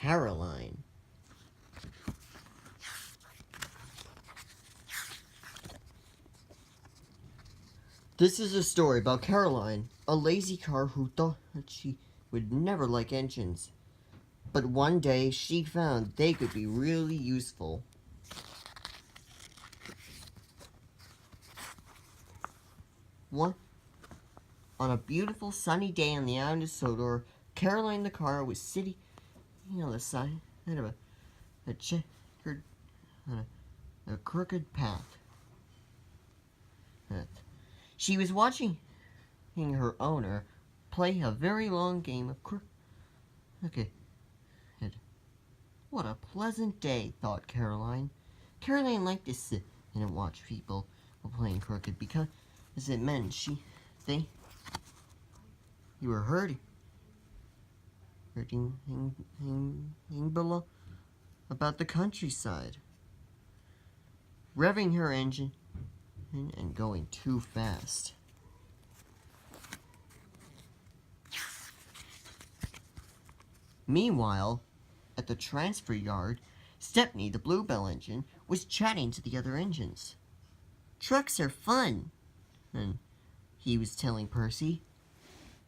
Caroline. This is a story about Caroline, a lazy car who thought she would never like engines. But one day she found they could be really useful. On a beautiful sunny day on the island of Sodor, Caroline the car was sitting on the side of a checkered, a crooked path. She was watching her owner play a very long game of cricket. What a pleasant day, thought Caroline. Caroline liked to sit and watch people playing cricket because it meant you were hurting below about the countryside, revving her engine and going too fast. Meanwhile, at the transfer yard, Stepney, the Bluebell engine, was chatting to the other engines. "Trucks are fun," and he was telling Percy.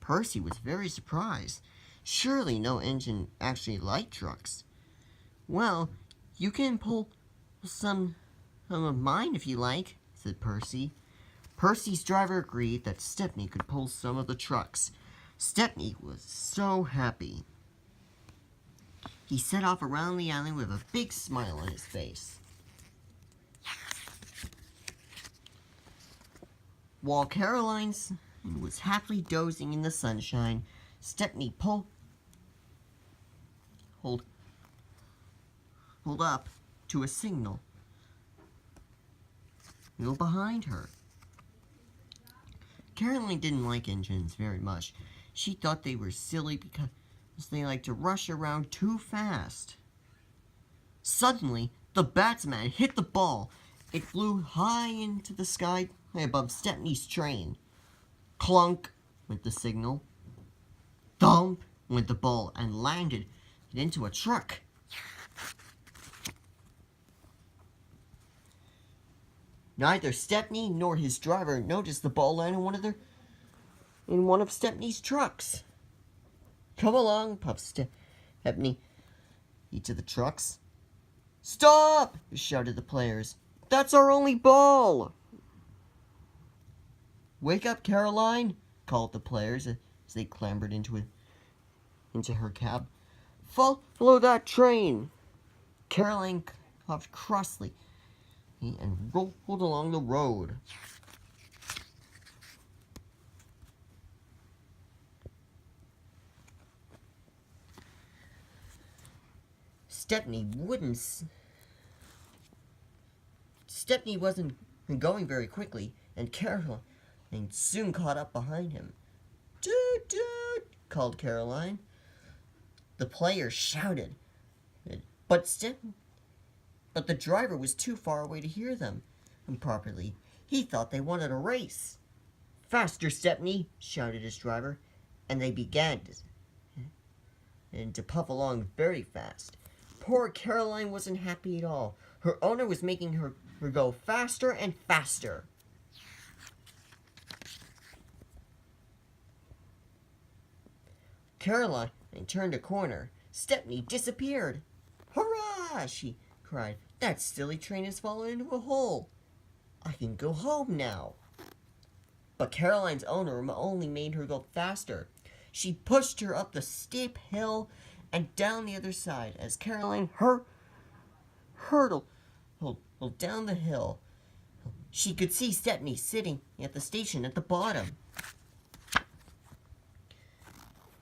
Percy was very surprised. Surely no engine actually liked trucks. "Well, you can pull some of mine if you like," said Percy. Percy's driver agreed that Stepney could pull some of the trucks. Stepney was so happy. He set off around the island with a big smile on his face. While Caroline was happily dozing in the sunshine, Stepney pulled up to a signal behind her. Caroline didn't like engines very much. She thought they were silly because they like to rush around too fast. Suddenly, the batsman hit the ball. It flew high into the sky above Stepney's train. Clunk went the signal. Thump went the ball and landed into a truck. Neither Stepney nor his driver noticed the ball land in one of Stepney's trucks. "Come along," puffed Stepney to the trucks. "Stop!" shouted the players. "That's our only ball!" "Wake up, Caroline!" called the players as they clambered into her cab. "Follow that train!" Caroline coughed crossly and rolled along the road. Stepney wasn't going very quickly, and Caroline soon caught up behind him. "Toot toot!" called Caroline. The players shouted, but the driver was too far away to hear them properly. He thought they wanted a race. "Faster, Stepney!" shouted his driver, and they began to puff along very fast. Poor Caroline wasn't happy at all. Her owner was making her go faster and faster. Caroline turned a corner. Stepney disappeared. "Hurrah!" she cried. "That silly train has fallen into a hole. I can go home now." But Caroline's owner only made her go faster. She pushed her up the steep hill and down the other side as Caroline hurtled down the hill. She could see Stepney sitting at the station at the bottom.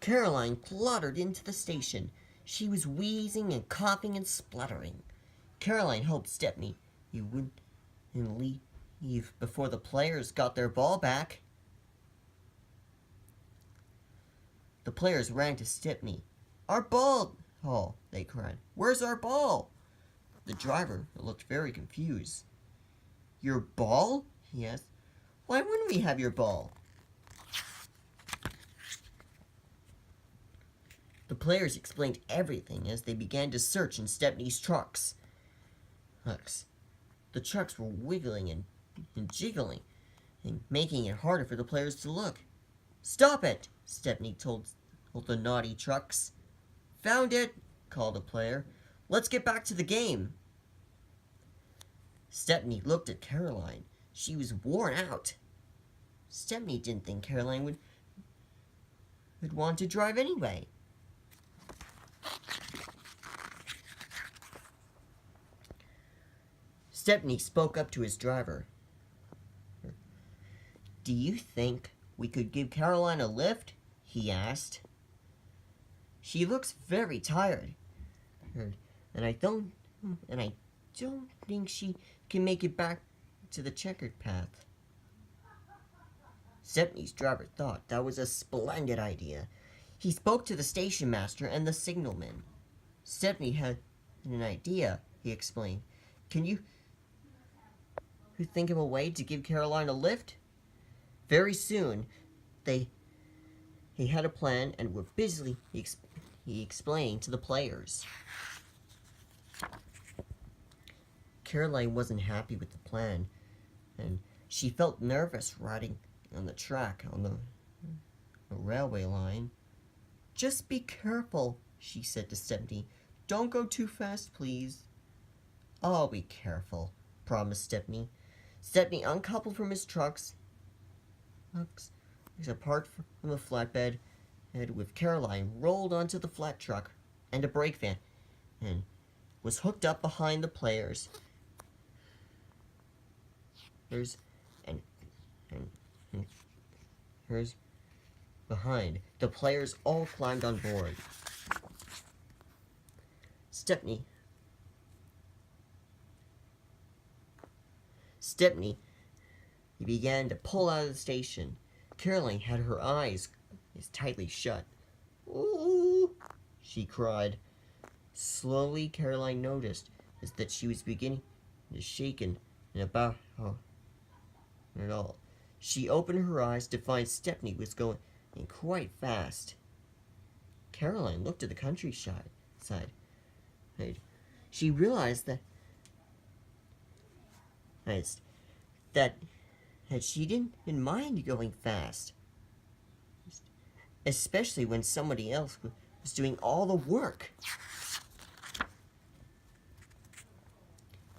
Caroline clottered into the station. She was wheezing and coughing and spluttering. Caroline hoped Stepney wouldn't leave before the players got their ball back. The players ran to Stepney. "Our ball!" they cried. "Where's our ball?" The driver looked very confused. "Your ball?" he asked. "Why wouldn't we have your ball?" The players explained everything as they began to search in Stepney's trucks. The trucks were wiggling and jiggling, and making it harder for the players to look. "Stop it!" Stepney told the naughty trucks. "Found it!" called a player. "Let's get back to the game." Stepney looked at Caroline. She was worn out. Stepney didn't think Caroline would want to drive anyway. Stepney spoke up to his driver. "Do you think we could give Caroline a lift?" he asked. "She looks very tired, and I don't think she can make it back to the checkered path." Stepney's driver thought that was a splendid idea. He spoke to the station master and the signalman. "Stepney had an idea," he explained. "Can you think of a way to give Caroline a lift?" Very soon, he had a plan and were busily explaining to the players. Caroline wasn't happy with the plan, and she felt nervous riding on the track on the railway line. "Just be careful," she said to Stepney. "Don't go too fast, please." "I'll be careful," promised Stepney. Stepney uncoupled from his trucks, apart from the flatbed, and with Caroline rolled onto the flat truck and a brake van, and was hooked up behind the players. Hers behind. The players all climbed on board. Stepney he began to pull out of the station. Caroline had her eyes tightly shut. "Ooh!" she cried. Slowly, Caroline noticed that she was beginning to shake and about at all. She opened her eyes to find Stepney was going quite fast. Caroline looked at the countryside. She realized that she didn't mind going fast, especially when somebody else was doing all the work.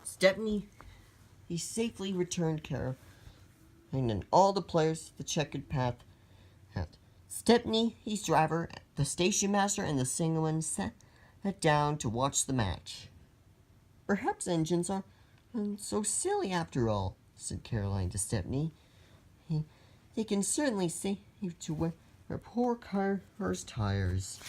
Stepney, he safely returned Caroline and all the players to the checkered path. Stepney, his driver, the station master, and the signalman sat down to watch the match. "Perhaps engines aren't so silly after all," said Caroline to Stepney. "They can certainly save to wear poor car's tires."